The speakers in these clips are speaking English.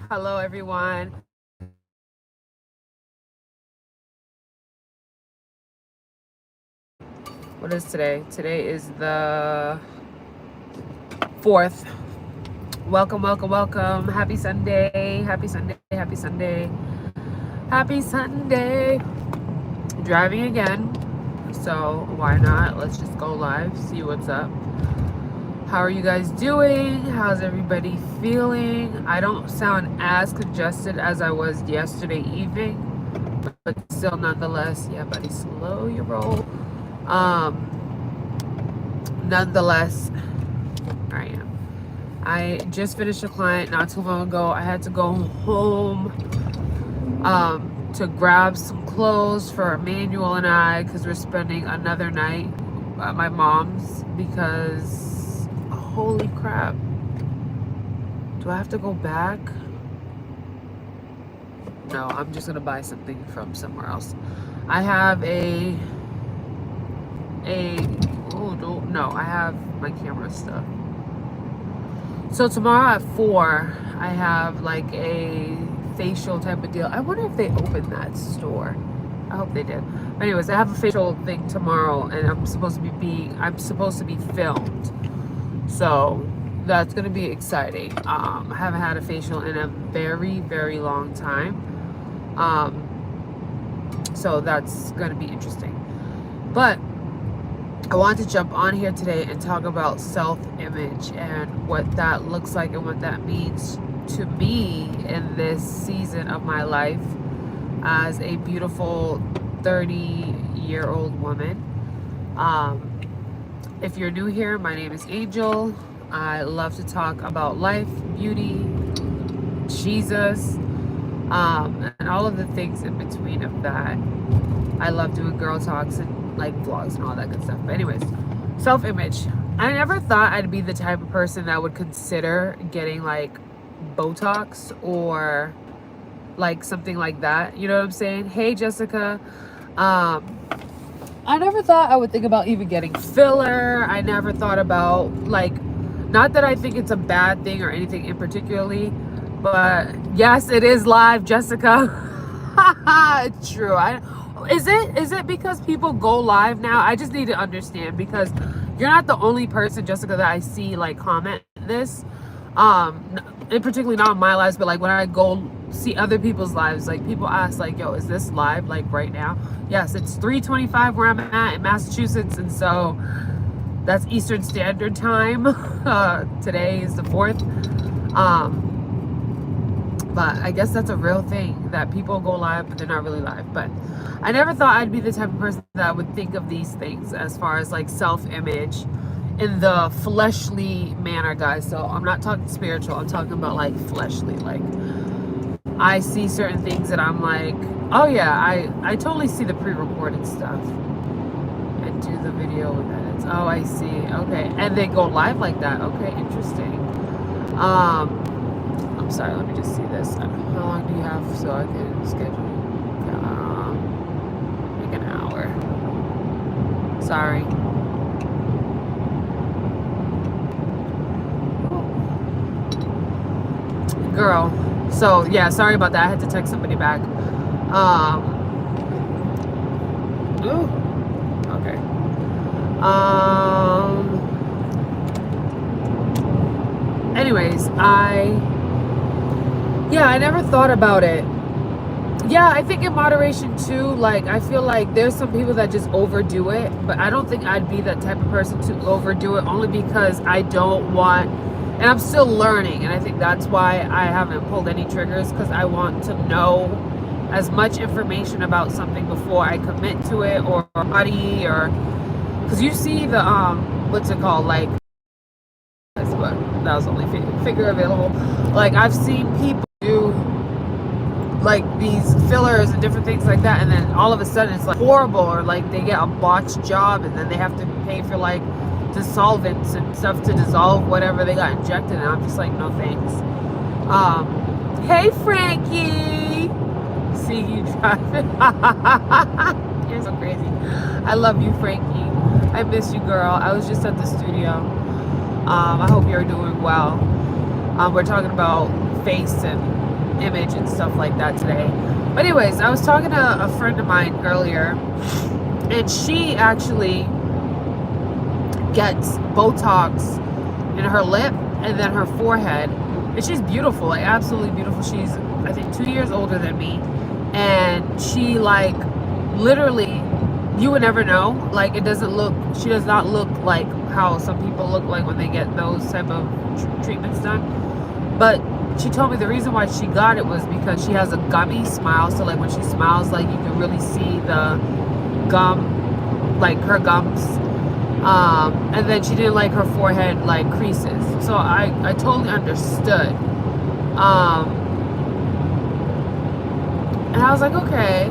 Hello, everyone. What is today? Today is the 4th. Welcome, welcome, welcome. Happy Sunday. Happy Sunday. Happy Sunday. Happy Sunday. Driving again. So why not? Let's just go live, see what's up. How are you guys doing? How's everybody feeling? I don't sound as congested as I was yesterday evening, but still nonetheless, yeah, buddy, slow your roll. Nonetheless, I am. I just finished a client not too long ago. I had to go home to grab some clothes for Emmanuel and I because we're spending another night at my mom's because holy crap. Do I have to go back? No, I'm just gonna buy something from somewhere else. I have I have my camera stuff. So tomorrow at 4, I have like a facial type of deal. I wonder if they opened that store. I hope they did. Anyways, I have a facial thing tomorrow, and I'm supposed to be filmed. So that's gonna be exciting. I haven't had a facial in a very, very long time. So that's gonna be interesting. But I wanted to jump on here today and talk about self-image and what that looks like and what that means to me in this season of my life as a beautiful 30-year-old woman. If you're new here, my name is Angel. I love to talk about life, beauty, Jesus, and all of the things in between of that. I love doing girl talks and like vlogs and all that good stuff. But anyways, self-image. I never thought I'd be the type of person that would consider getting like Botox or like something like that. You know what I'm saying? Hey, Jessica. I never thought I would think about even getting filler. I never thought about like, not that I think it's a bad thing or anything in particularly, but yes, it is live, Jessica. It's true. Is it because people go live now? I just need to understand, because you're not the only person, Jessica, that I see like comment this. In particularly not on my lives, but like when I go see other people's lives, like people ask like, yo, is this live like right now? Yes, it's 3:25 where I'm at in Massachusetts, and so that's Eastern Standard Time. Today is the 4th. But I guess that's a real thing, that people go live but they're not really live. But I never thought I'd be the type of person that would think of these things as far as like self-image in the fleshly manner, guys. So I'm not talking spiritual, I'm talking about like fleshly. Like I see certain things that I'm like, oh yeah, I totally see the pre-recorded stuff and do the video with edits. Oh, I see. Okay, and they go live like that. Okay, interesting. I'm sorry, let me just see this. How long do you have so I can schedule? Like an hour. Sorry. Girl. So yeah, sorry about that. I had to text somebody back. Ooh. Okay. Anyways, I never thought about it. Yeah, I think in moderation too. Like, I feel like there's some people that just overdo it, but I don't think I'd be that type of person to overdo it, only because I don't want, and I'm still learning, and I think that's why I haven't pulled any triggers, because I want to know as much information about something before I commit to it, or body, or because you see the what's it called, like, but that was the only figure available. Like, I've seen people do like these fillers and different things like that, and then all of a sudden it's like horrible, or like they get a botched job and then they have to pay for like dissolvents and stuff to dissolve whatever they got injected, and I'm just like, no thanks. Hey Frankie, see you driving. You're so crazy. I love you, Frankie. I miss you, girl. I was just at the studio. I hope you're doing well. We're talking about face and image and stuff like that today. But anyways, I was talking to a friend of mine earlier, and she actually gets Botox in her lip and then her forehead, and she's beautiful, like absolutely beautiful. She's, I think, 2 years older than me, and she, like, literally, you would never know. Like, it doesn't look, she does not look like how some people look like when they get those type of treatments done. But she told me the reason why she got it was because she has a gummy smile. So like when she smiles, like you can really see the gum, like her gums. And then she didn't like her forehead like creases. So I totally understood. And I was like, okay.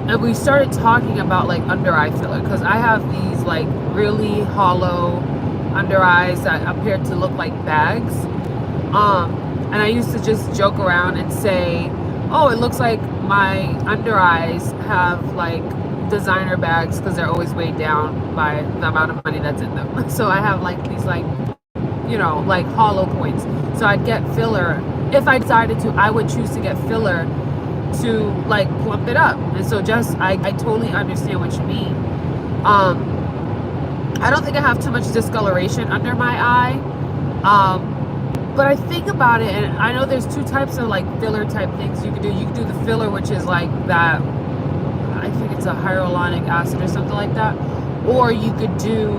And we started talking about like under eye filler, because I have these like really hollow under eyes that appear to look like bags. And I used to just joke around and say, oh, it looks like my under eyes have like designer bags because they're always weighed down by the amount of money that's in them. So I have like these like, you know, like hollow points. So I'd get filler. If I decided to, I would choose to get filler to like plump it up. And so just, I totally understand what you mean. I don't think I have too much discoloration under my eye. But I think about it, and I know there's two types of like filler type things you can do. You can do the filler, which is like that, I think it's a hyaluronic acid or something like that. Or you could do,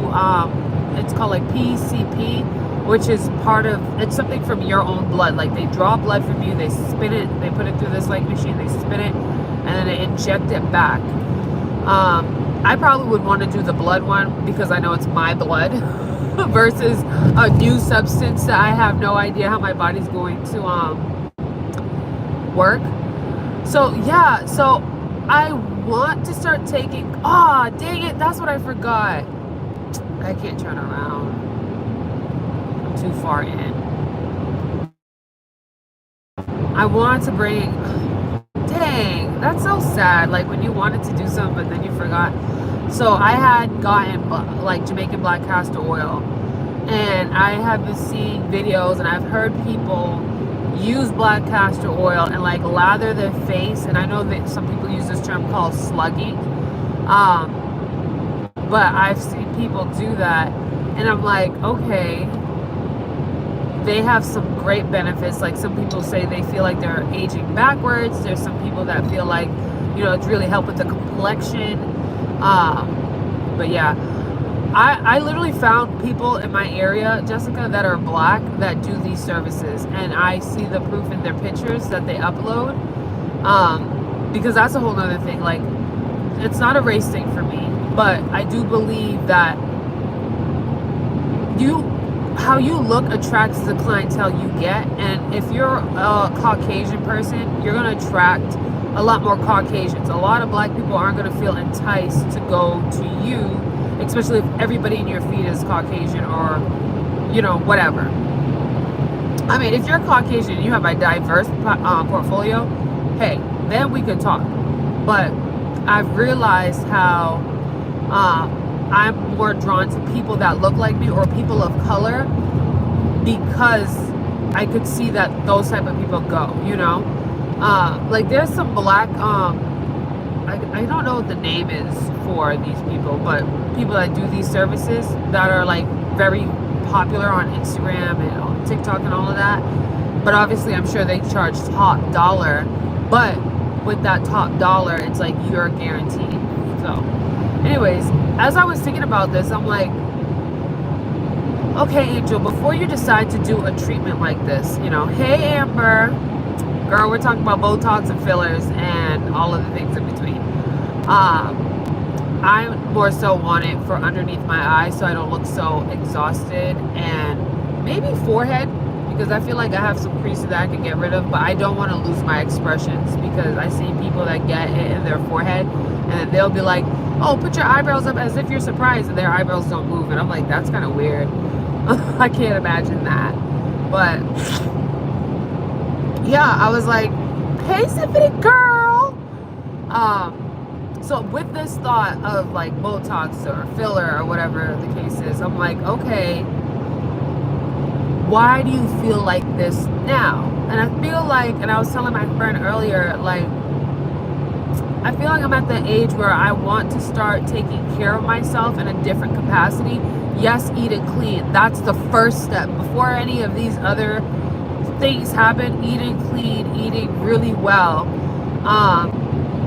it's called like PCP, which is part of, it's something from your own blood. Like they draw blood from you, they spin it, they put it through this like machine, they spin it, and then they inject it back. I probably would want to do the blood one because I know it's my blood versus a new substance that I have no idea how my body's going to work. So yeah, so I want to start taking, dang it, that's what I forgot. I can't turn around. I'm too far in. I want to bring, dang, that's so sad. Like when you wanted to do something but then you forgot. So I had gotten like Jamaican black castor oil, and I have been seeing videos and I've heard people use black castor oil and like lather their face, and I know that some people use this term called slugging, but I've seen people do that, and I'm like, okay, they have some great benefits. Like some people say they feel like they're aging backwards. There's some people that feel like, you know, it's really helped with the complexion. But yeah, I literally found people in my area, Jessica, that are black that do these services, and I see the proof in their pictures that they upload, because that's a whole nother thing. Like, it's not a race thing for me, but I do believe that how you look attracts the clientele you get, and if you're a Caucasian person, you're going to attract a lot more Caucasians. A lot of black people aren't going to feel enticed to go to you, especially if everybody in your feed is Caucasian or, you know, whatever. I mean, if you're Caucasian and you have a diverse portfolio, hey, then we could talk. But I've realized how I'm more drawn to people that look like me or people of color, because I could see that those type of people go, you know. Like there's some black, I don't know what the name is for these people, but people that do these services that are like very popular on Instagram and on TikTok and all of that. But obviously I'm sure they charge top dollar, but with that top dollar, it's like you're guaranteed. So anyways, as I was thinking about this, I'm like, okay, Angel, before you decide to do a treatment like this, you know, hey, Amber, girl, we're talking about Botox and fillers and all of the things in between. I more so want it for underneath my eyes so I don't look so exhausted, and maybe forehead, because I feel like I have some creases that I can get rid of, but I don't want to lose my expressions, because I see people that get it in their forehead and then they'll be like, oh, put your eyebrows up as if you're surprised, and their eyebrows don't move, and I'm like, that's kind of weird. I can't imagine that. But yeah, I was like, hey, Symphony girl. So with this thought of like Botox or filler or whatever the case is, I'm like, okay, why do you feel like this now? And I feel like, and I was telling my friend earlier, like, I feel like I'm at the age where I want to start taking care of myself in a different capacity. Yes, eating clean. That's the first step. Before any of these other things happen, eating clean, eating really well.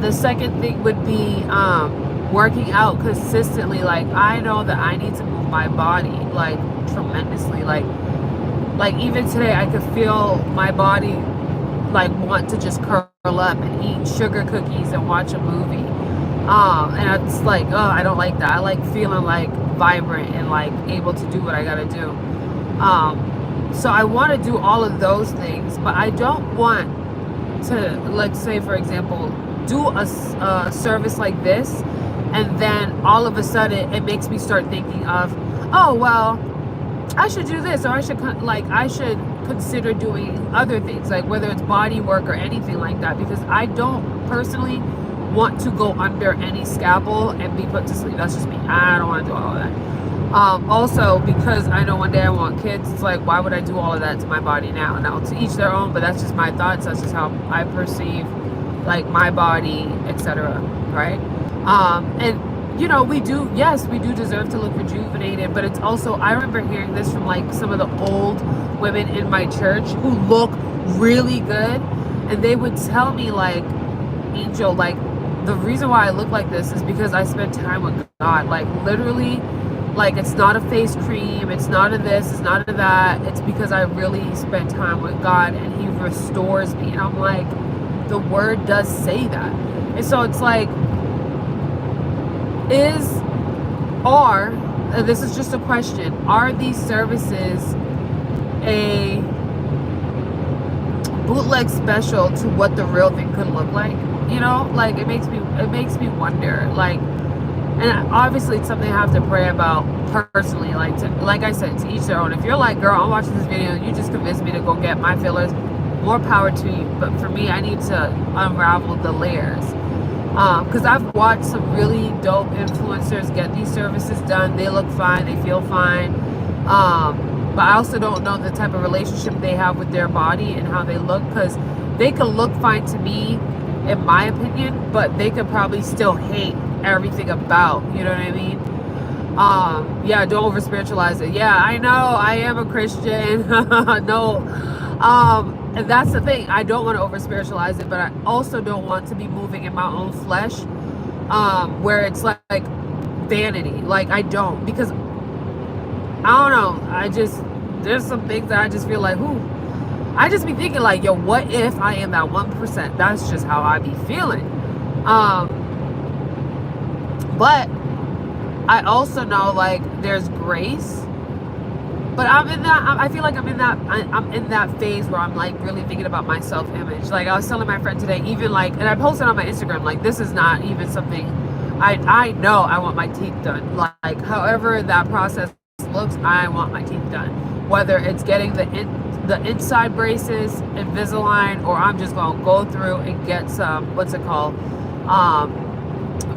The second thing would be working out consistently. Like, I know that I need to move my body, like, tremendously. Like even today, I could feel my body like want to just curl up and eat sugar cookies and watch a movie. And it's like, oh, I don't like that. I like feeling like vibrant and like able to do what I gotta do. So I want to do all of those things, but I don't want to, let's say for example, do a service like this, and then all of a sudden it makes me start thinking of, oh well, I should do this, or I should consider doing other things, like whether it's body work or anything like that, because I don't personally want to go under any scalpel and be put to sleep. That's just me. I don't want to do all of that. Also, because I know one day I want kids, it's like, why would I do all of that to my body now? Now, to each their own, but that's just my thoughts. That's just how I perceive, like, my body, etc. Right? And you know, we do deserve to look rejuvenated, but it's also, I remember hearing this from like some of the old women in my church who look really good, and they would tell me like, Angel, like, the reason why I look like this is because I spend time with God. Like, literally, like, it's not a face cream, it's not a this, it's not a that, it's because I really spend time with God and he restores me. And I'm like, the word does say that. And so it's like, this is just a question, are these services a bootleg special to what the real thing could look like? You know, like, it makes me wonder, like, and obviously it's something I have to pray about personally, like I said, to each their own. If you're like, girl, I'm watching this video and you just convinced me to go get my fillers, more power to you. But for me, I need to unravel the layers. Because I've watched some really dope influencers get these services done. They look fine, they feel fine, but I also don't know the type of relationship they have with their body and how they look, because they could look fine to me, in my opinion, but they could probably still hate everything about, you know what I mean? Yeah, don't over spiritualize it. Yeah, I know, I am a Christian. No, and that's the thing, I don't want to over spiritualize it, but I also don't want to be moving in my own flesh, where it's like vanity. Like, I don't, because I don't know, there's some things that I just feel like, I just be thinking like, yo, what if I am that 1%? That's just how I be feeling. But I also know, like, there's grace. But I feel like I'm in that phase where I'm like really thinking about my self-image. Like, I was telling my friend today, even like, and I posted on my Instagram, like, this is not even something, I know I want my teeth done. Like, however that process looks, I want my teeth done. Whether it's getting the inside braces, Invisalign, or I'm just gonna go through and get some, what's it called?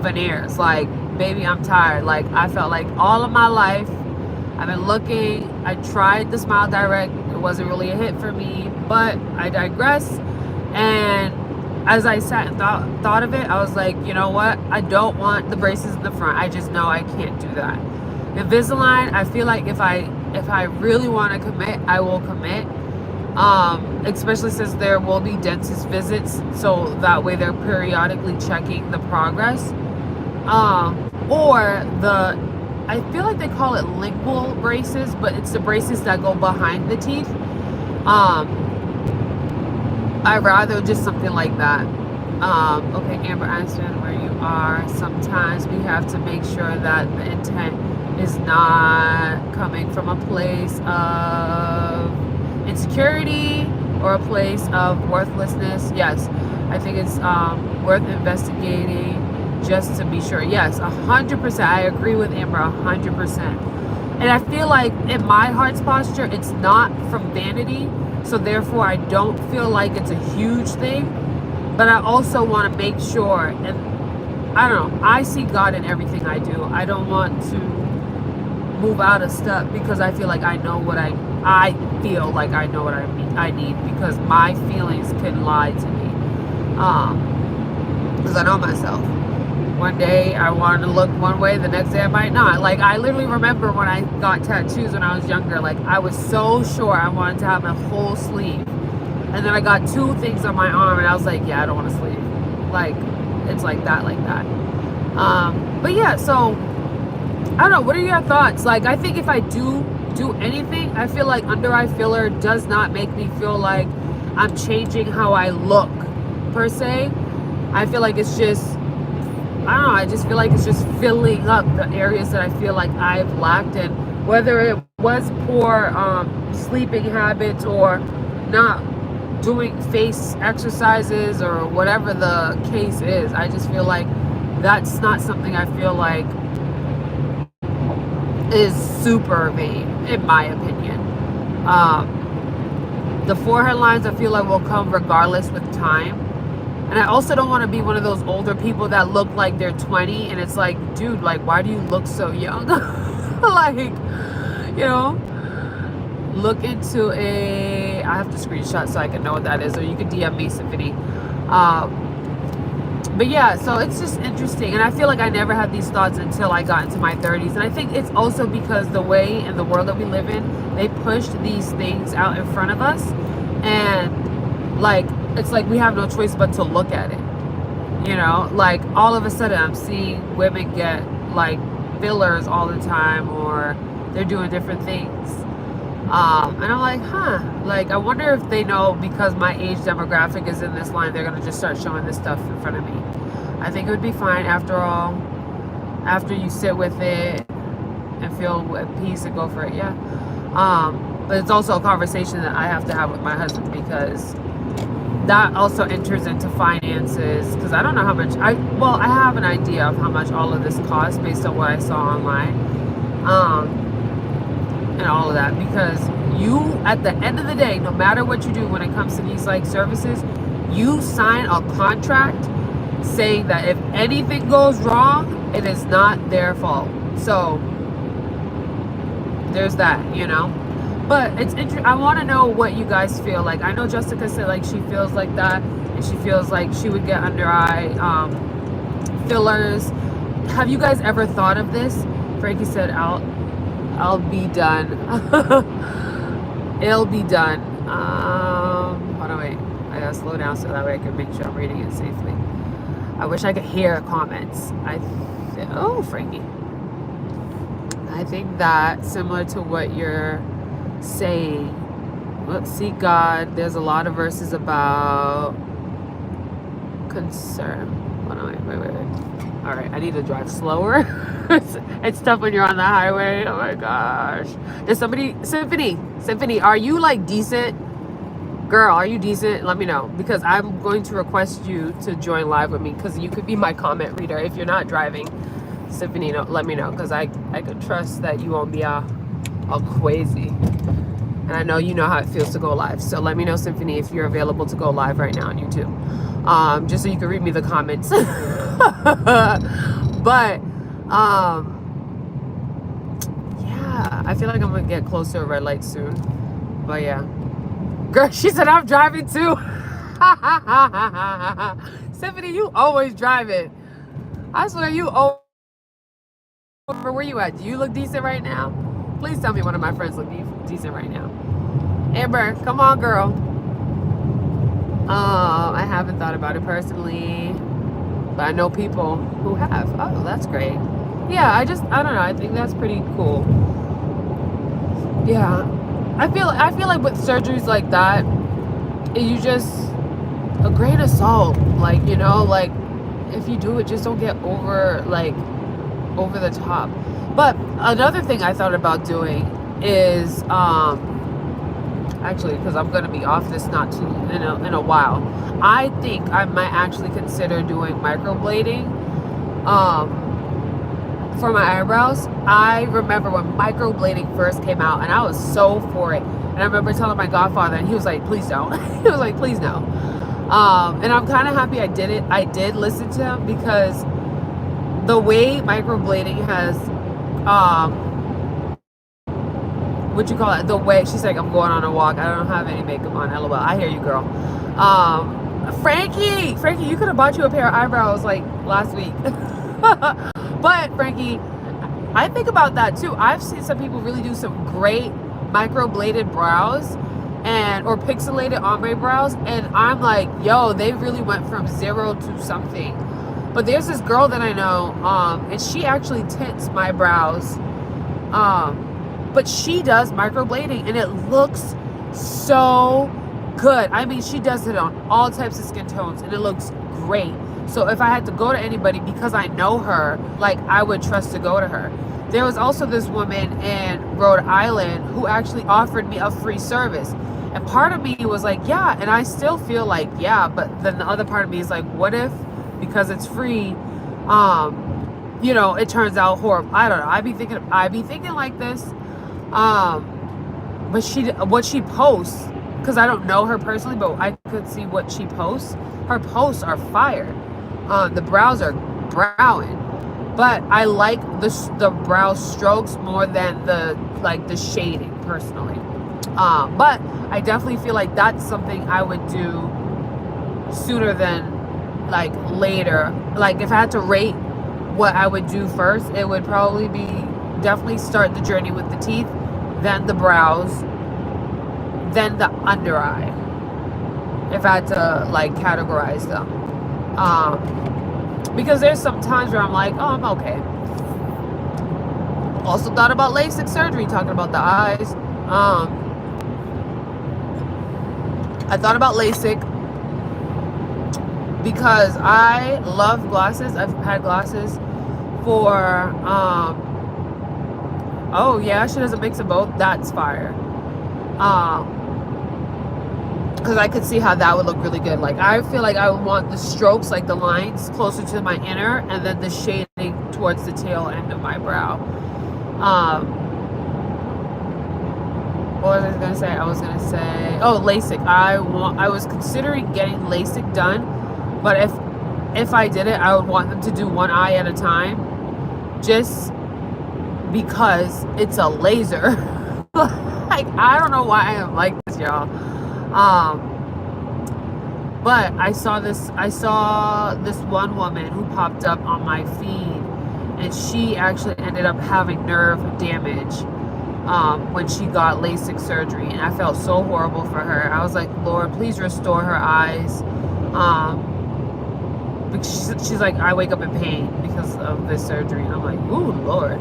Veneers. Like, baby, I'm tired. Like, I felt like all of my life I've been looking. I tried the Smile Direct. It wasn't really a hit for me, but I digress. And as I sat and thought of it, I was like, you know what? I don't want the braces in the front. I just know I can't do that. Invisalign, I feel like if I really want to commit, I will commit. Especially since there will be dentist visits, so that way they're periodically checking the progress. Or I feel like they call it lingual braces, but it's the braces that go behind the teeth. I'd rather just something like that. Okay, Amber, I understand where you are. Sometimes we have to make sure that the intent is not coming from a place of insecurity or a place of worthlessness. Yes, I think it's worth investigating just to be sure. Yes, 100%. I agree with Amber, 100%. And I feel like in my heart's posture, it's not from vanity, so therefore I don't feel like it's a huge thing. But I also want to make sure, and I don't know, I see God in everything I do. I don't want to move out of step because I feel like I know what I feel like I know what I need, because my feelings can lie to me. Because I know myself. One day I wanted to look one way, the next day I might not. Like, I literally remember when I got tattoos when I was younger, like, I was so sure I wanted to have a whole sleeve. And then I got 2 things on my arm and I was like, yeah, I don't want a sleeve. Like, it's like that. But yeah, so I don't know, what are your thoughts? Like, I think if I do anything, I feel like under eye filler does not make me feel like I'm changing how I look per se. I feel like it's just, I don't know, I just feel like it's just filling up the areas that I feel like I've lacked in, whether it was poor sleeping habits or not doing face exercises or whatever the case is. I just feel like that's not something I feel like is super vain, in my opinion. The forehead lines I feel like will come regardless with time. And I also don't want to be one of those older people that look like they're 20 and it's like, dude, like, why do you look so young? Like, you know, look into I have to screenshot so I can know what that is, or you can DM me, Symphony. But yeah, so it's just interesting, and I feel like I never had these thoughts until I got into my 30s. And I think it's also because the way in the world that we live in, they pushed these things out in front of us, and like, it's like we have no choice but to look at it, you know? Like, all of a sudden I'm seeing women get like fillers all the time, or they're doing different things, and I'm like, like, I wonder if they know because my age demographic is in this line, they're gonna just start showing this stuff in front of me. I think it would be fine after all, after you sit with it and feel at peace and go for it. Yeah. But it's also a conversation that I have to have with my husband, because that also enters into finances, because I don't know how much I have an idea of how much all of this costs based on what I saw online, and all of that, because you, at the end of the day, no matter what you do when it comes to these like services, you sign a contract saying that if anything goes wrong, it is not their fault. So there's that, you know. But it's interesting. I want to know what you guys feel like. I know Jessica said like she feels like that, and she feels like she would get under eye fillers. Have you guys ever thought of this? Frankie said, I'll be done. It'll be done. Hold on, wait. I gotta slow down so that way I can make sure I'm reading it safely. I wish I could hear comments. Oh, Frankie. I think that similar to what you're saying. Let's see, God. There's a lot of verses about concern. Hold on, wait. All right, I need to drive slower. It's tough when you're on the highway. Oh my gosh. There's somebody, Symphony, are you like decent? Girl, are you decent? Let me know, because I'm going to request you to join live with me, because you could be my comment reader if you're not driving. Symphony, let me know, because I could trust that you won't be all crazy. And I know you know how it feels to go live. So let me know, Symphony, if you're available to go live right now on YouTube. Just so you can read me the comments. But yeah, I feel like I'm gonna get close to a red light soon. But yeah, girl, she said I'm driving too. Symphony, you always driving. I swear, you always. Where you at? Do you look decent right now? Please tell me one of my friends look decent right now. Amber, come on, girl. I haven't thought about it personally, but I know people who have. Oh, that's great. Yeah, I don't know. I think that's pretty cool. Yeah, I feel like with surgeries like that, you just a grain of salt. Like, you know, like if you do it, just don't get over the top. But another thing I thought about doing is actually, because I'm going to be off this not too in a while, I think I might actually consider doing microblading for my eyebrows. I remember when microblading first came out, and I was so for it. And I remember telling my godfather, and he was like, please don't. He was like, please no. And I'm kind of happy I did it. I did listen to him, because the way microblading has what you call it, the way she's like, I'm going on a walk, I don't have any makeup on, LOL. I hear you, girl. Frankie, you could have bought you a pair of eyebrows like last week. But Frankie, I think about that too. I've seen some people really do some great microbladed brows or pixelated ombre brows, and I'm like, yo, they really went from 0 to something. But there's this girl that I know, and she actually tints my brows, but she does microblading, and it looks so good. I mean, she does it on all types of skin tones, and it looks great. So if I had to go to anybody, because I know her, like, I would trust to go to her. There was also this woman in Rhode Island who actually offered me a free service. And part of me was like, yeah, and I still feel like, yeah, but then the other part of me is like, what if, because it's free, you know, it turns out horrible. I don't know. I'd be thinking like this. But what she posts, because I don't know her personally, but I could see what she posts. Her posts are fire. The brows are browing, but I like the brow strokes more than the shading personally. But I definitely feel like that's something I would do sooner than like later. Like if I had to rate what I would do first, it would probably be definitely start the journey with the teeth, then the brows, then the under eye, if I had to like categorize them. Because there's some times where I'm like, oh, I'm okay. Also thought about LASIK surgery, talking about the eyes. I thought about LASIK because I love glasses. I've had glasses for, oh yeah, she does a mix of both. That's fire. Because I could see how that would look really good. Like, I feel like I would want the strokes, like the lines closer to my inner, and then the shading towards the tail end of my brow. What was I gonna say? I was gonna say, oh, LASIK. I was considering getting LASIK done, but if I did it, I would want them to do one eye at a time, just because it's a laser. Like, I don't know why I am like this, y'all. But I saw this one woman who popped up on my feed, and she actually ended up having nerve damage when she got LASIK surgery, and I felt so horrible for her. I was like, Lord, please restore her eyes. Because she's like, I wake up in pain because of this surgery, and I'm like, ooh, Lord.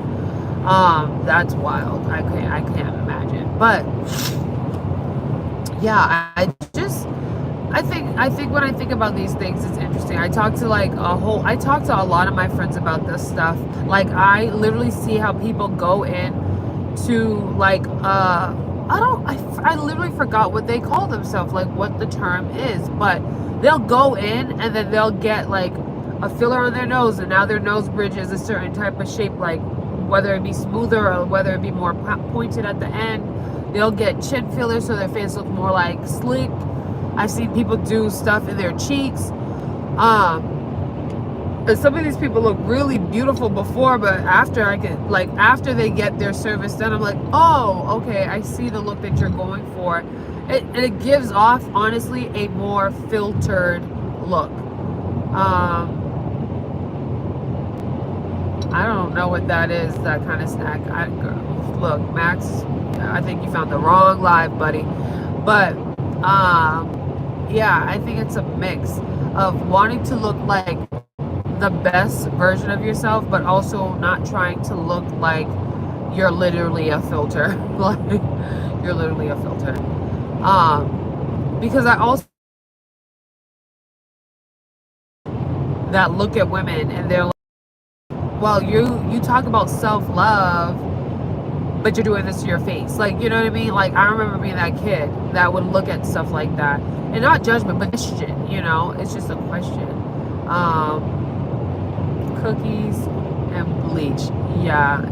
That's wild. I can't imagine. But yeah, I think when I think about these things, it's interesting. I talk to a lot of my friends about this stuff. Like, I literally see how people go in to like I literally forgot what they call themselves, like what the term is, but they'll go in and then they'll get like a filler on their nose, and now their nose bridge is a certain type of shape, like whether it be smoother or whether it be more pointed at the end. They'll get chin fillers so their face looks more like slick. I've seen people do stuff in their cheeks. And some of these people look really beautiful before, but after they get their service done, I'm like, oh, okay, I see the look that you're going for. It gives off, honestly, a more filtered look. I don't know what that is, that kind of snack. Look, Max, I think you found the wrong live, buddy. But yeah, I think it's a mix of wanting to look like the best version of yourself, but also not trying to look like you're literally a filter. Like, you're literally a filter. Because I also that look at women and they're like, well, you talk about self-love, but you're doing this to your face. Like, you know what I mean? Like, I remember being that kid that would look at stuff like that. And not judgment, but question, you know? It's just a question. Cookies and bleach. Yeah.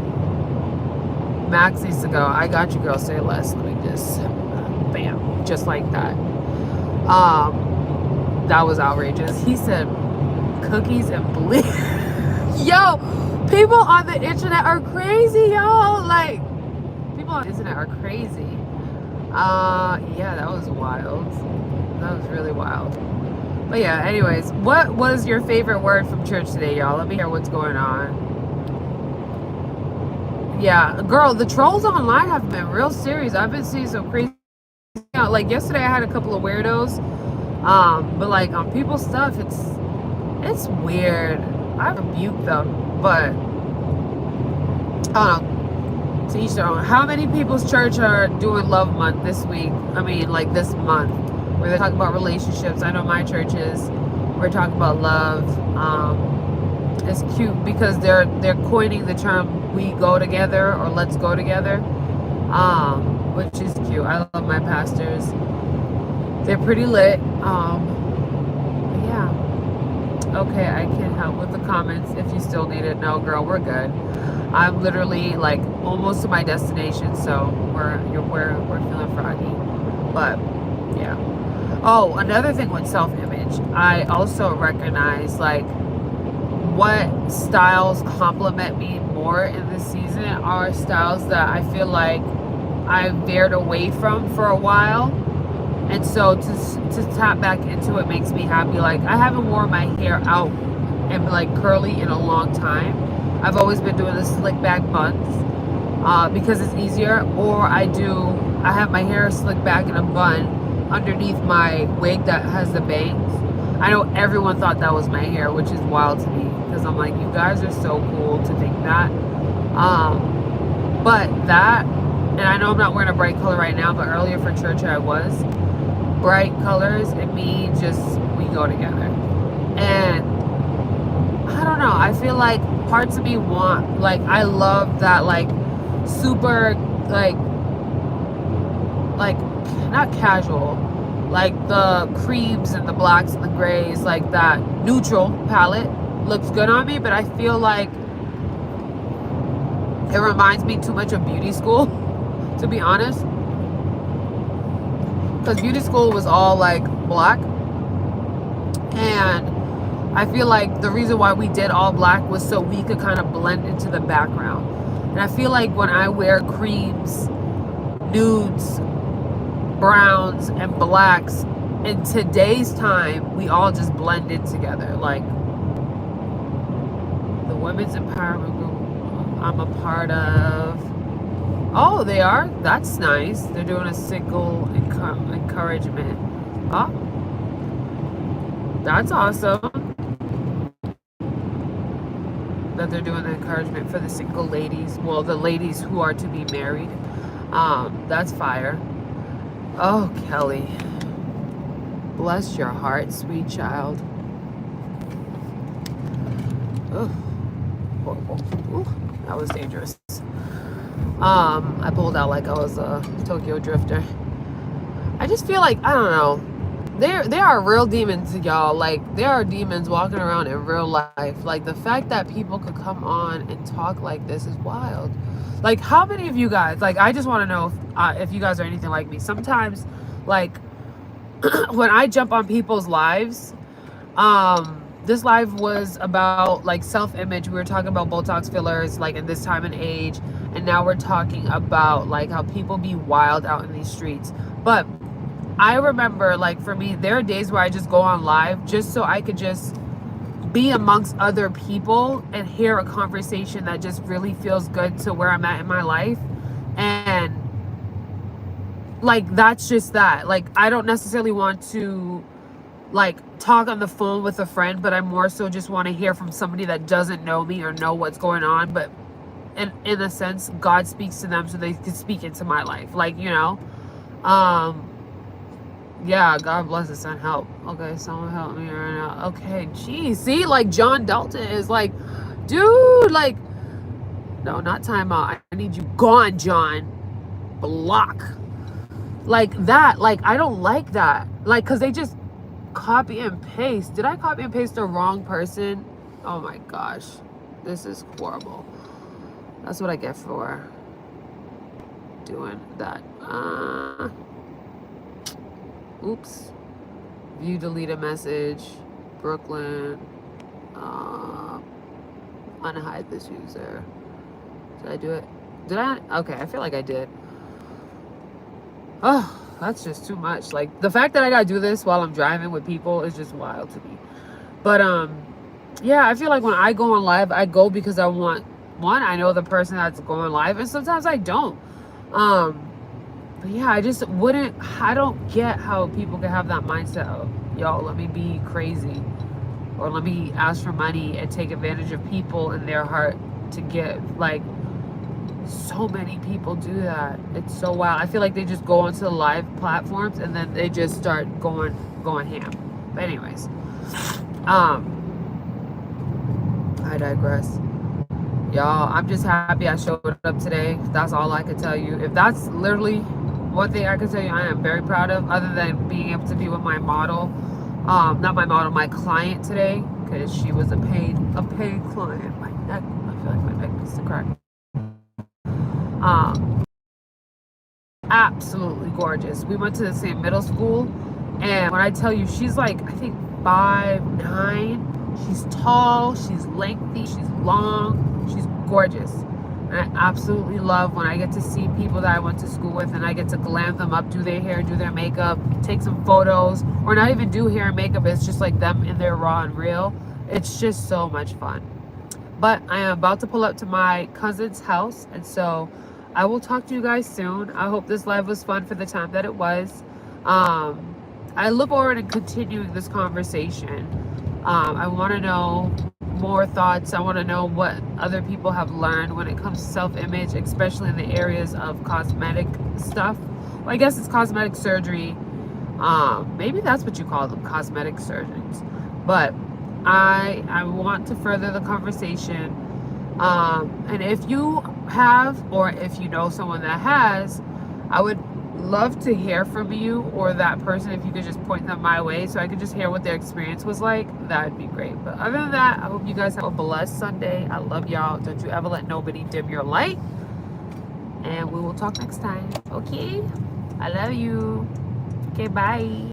Max needs to go. I got you, girl. Say less. Let me just, bam. Just like that. That was outrageous. He said cookies and bleach. Yo, people on the internet are crazy, y'all. Like, people on the internet are crazy. Yeah, that was wild. That was really wild. But yeah, anyways, what was your favorite word from church today, y'all? Let me hear what's going on. Yeah, girl, the trolls online have been real serious. I've been seeing some crazy, like yesterday I had a couple of weirdos, but like on people's stuff, it's weird. I rebuke them, but I don't know, to each their own. How many people's church are doing love month this week? I mean, like this month, where they talk about relationships. I know my church is. We're talking about love. It's cute because they're coining the term "we go together" or "let's go together," which is cute. I love my pastors. They're pretty lit. Yeah. Okay, I can help with the comments if you still need it. No, girl, we're good. I'm literally like almost to my destination, so we're feeling froggy. But yeah. Oh, another thing with self-image, I also recognize like what styles compliment me more in this season are styles that I feel like I veered away from for a while. And so to tap back into it makes me happy. Like I haven't worn my hair out and like curly in a long time. I've always been doing the slick back buns because it's easier. Or I have my hair slicked back in a bun underneath my wig that has the bangs. I know everyone thought that was my hair, which is wild to me because I'm like, you guys are so cool to think that. But that, and I know I'm not wearing a bright color right now, but earlier for church I was. Bright colors and me, we go together. And I don't know, I feel like parts of me want, like I love that like super like not casual, like the creams and the blacks and the grays, like that neutral palette looks good on me, but I feel like it reminds me too much of beauty school, to be honest. Because beauty school was all like black, and I feel like the reason why we did all black was so we could kind of blend into the background. And I feel like when I wear creams, nudes, browns, and blacks in today's time, we all just blend in together. Like the women's empowerment group I'm a part of. Oh, they are? That's nice. They're doing a single encouragement. Oh, that's awesome that they're doing the encouragement for the single ladies. Well, the ladies who are to be married. That's fire. Oh, Kelly. Bless your heart, sweet child. Oh, horrible. Ooh, that was dangerous. I pulled out like I was a Tokyo drifter. I just feel like, I don't know, there are real demons, y'all. Like there are demons walking around in real life. Like the fact that people could come on and talk like this is wild. Like how many of you guys, like I just want to know if you guys are anything like me. Sometimes like when I jump on people's lives, this live was about like self-image. We were talking about Botox fillers like in this time and age, and now we're talking about like how people be wild out in these streets. But I remember like for me, there are days where I just go on live just so I could just be amongst other people and hear a conversation that just really feels good to where I'm at in my life. And like that's just that. Like I don't necessarily want to like talk on the phone with a friend, but I more so just want to hear from somebody that doesn't know me or know what's going on, but in a sense God speaks to them so they can speak into my life, like, you know. Yeah, God bless his son. Help. Okay, someone help me right now. Okay, geez, see, like John Dalton is like, dude, like, no, not timeout. I need you gone, John. Block. Like that. Like I don't like that. Like, cause they just copy and paste. Did I copy and paste the wrong person? Oh my gosh, this is horrible. That's what I get for doing that. Oops. View delete a message. Brooklyn. Unhide this user. Did I do it? Did I? Okay, I feel like I did. Oh, that's just too much. Like, the fact that I gotta do this while I'm driving with people is just wild to me. But yeah, I feel like when I go on live, I go because I want, one, I know the person that's going live, and sometimes I don't. But yeah, I just wouldn't, I don't get how people can have that mindset of, yo, let me be crazy, or let me ask for money and take advantage of people in their heart to get, like, so many people do that. It's so wild. I feel like they just go onto the live platforms and then they just start going ham. But anyways, I digress. Y'all, I'm just happy I showed up today. That's all I can tell you. If that's literally one thing I can tell you I am very proud of, other than being able to be with my model, not my model, my client today, because she was a paid client. My neck, I feel like my neck needs to crack. Absolutely gorgeous. We went to the same middle school, and when I tell you, she's like, I think 5'9". She's tall, she's lengthy, she's long, she's gorgeous. And I absolutely love when I get to see people that I went to school with and I get to glam them up, do their hair, do their makeup, take some photos, or not even do hair and makeup. It's just like them in their raw and real. It's just so much fun. But I am about to pull up to my cousin's house, and so I will talk to you guys soon. I hope this live was fun for the time that it was. I look forward to continuing this conversation. I want to know more thoughts. I want to know what other people have learned when it comes to self-image, especially in the areas of cosmetic stuff. Well, I guess it's cosmetic surgery. Maybe that's what you call them, cosmetic surgeons. But I want to further the conversation. And if you have, or if you know someone that has, I would love to hear from you, or that person, if you could just point them my way so I could just hear what their experience was like. That'd be great. But other than that, I hope you guys have a blessed Sunday. I love y'all. Don't you ever let nobody dim your light, and we will talk next time. Okay, I love you. Okay, bye.